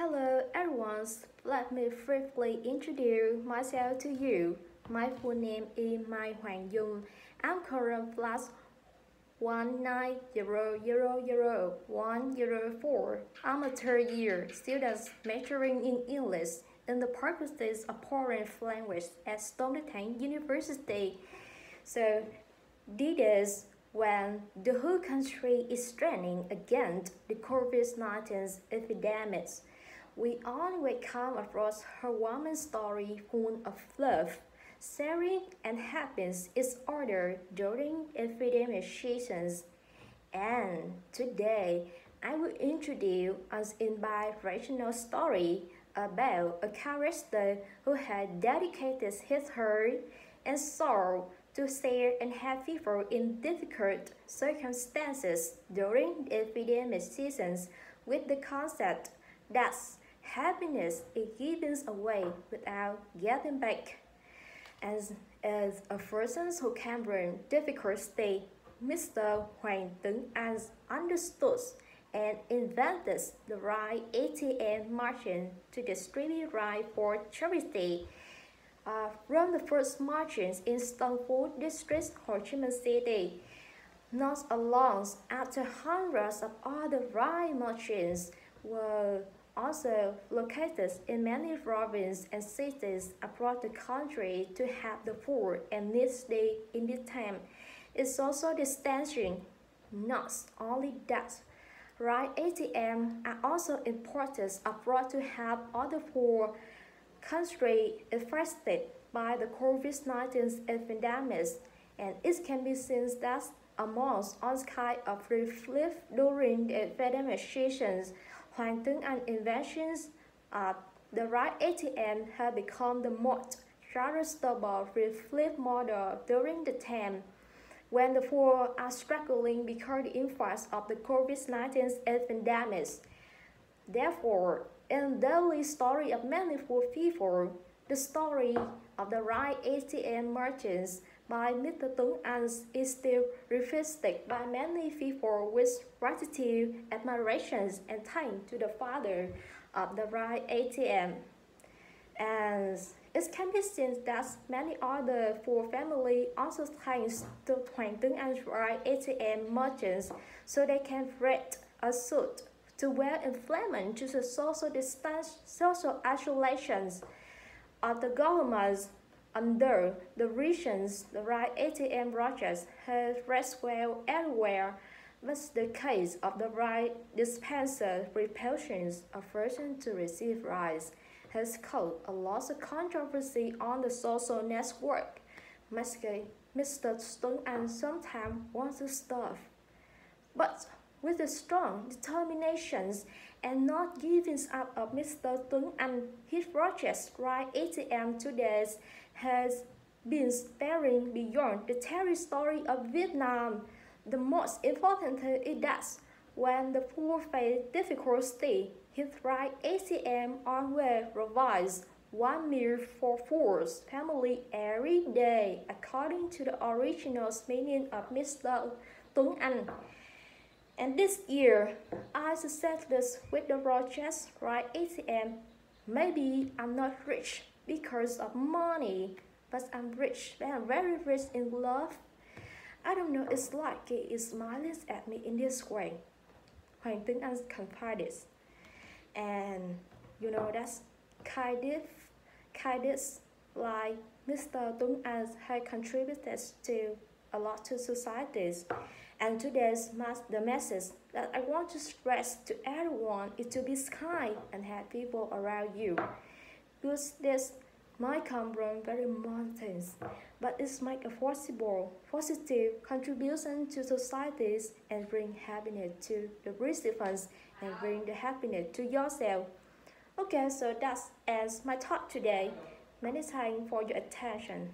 Hello everyone, let me briefly introduce myself to you. My full name is Hoàng Dung. I'm current class 190000104. I'm a third year student majoring in English in the purposes of foreign language at Thắng University. So, this is when the whole country is straining against the COVID-19 epidemic. We all will come across her woman story full of love, sharing, and happiness is ordered during epidemic seasons. And today, I will introduce an inspirational story about a character who had dedicated his heart and soul to share and help people in difficult circumstances during the epidemic seasons with the concept that happiness is given away without getting back. As a person who can bring difficulty, Mr. Hoàng understood and invented the right ATM machine to distribute rice for charity. From the first machines in Stoneford District, Ho Chi Minh City, not alone after hundreds of other rice machines were also located in many provinces and cities across the country to have the poor and needy in this time. It's also distancing. Not only that, right ATM are also important abroad to help other poor countries affected by the COVID-19 epidemic, and it can be seen that amongst all kinds of relief during the epidemic seasons. Hoàng inventions of the right ATM have become the most charitable relief model during the time when the poor are struggling because of the impact of the COVID-19 epidemic. Therefore, in the daily story of many poor people, the story of the right ATM merchants by Mr. Tuấn is still revisited by many people with gratitude, admiration, and thanks to the father of the right ATM. And it can be seen that many other poor families also thanks to Hoàng right ATM merchants so they can rent a suit to wear employment to the social distance, social isolations of the government. Under the regions, the right ATM projects has rest well everywhere, but the case of the right dispenser repulsions a person to receive rice has caused a lot of controversy on the social network. Mr. Tuấn sometimes wants to stop, but with a strong determination and not giving up of Mr. Tuấn his project right ATM today has been spreading beyond the territory of Vietnam. The most important thing is that when the poor face difficulty, his right ATM always provides one meal for poor family every day, according to the original meaning of Mr. Tuấn. And this year, I succeeded with the project right ATM. Maybe I'm not rich because of money, but I'm rich and I'm very rich in love. I don't know, it's like he is smiling at me in this way. Hoàng confided. And you know, that's kindness like Mr. Tuấn has contributed to a lot to societies. And today's the message that I want to stress to everyone is to be kind and have people around you. Because this might come from very mountains, but it's make a positive contribution to societies and bring happiness to the recipients and bring the happiness to yourself. Okay, so that's ends my talk today. Many thanks for your attention.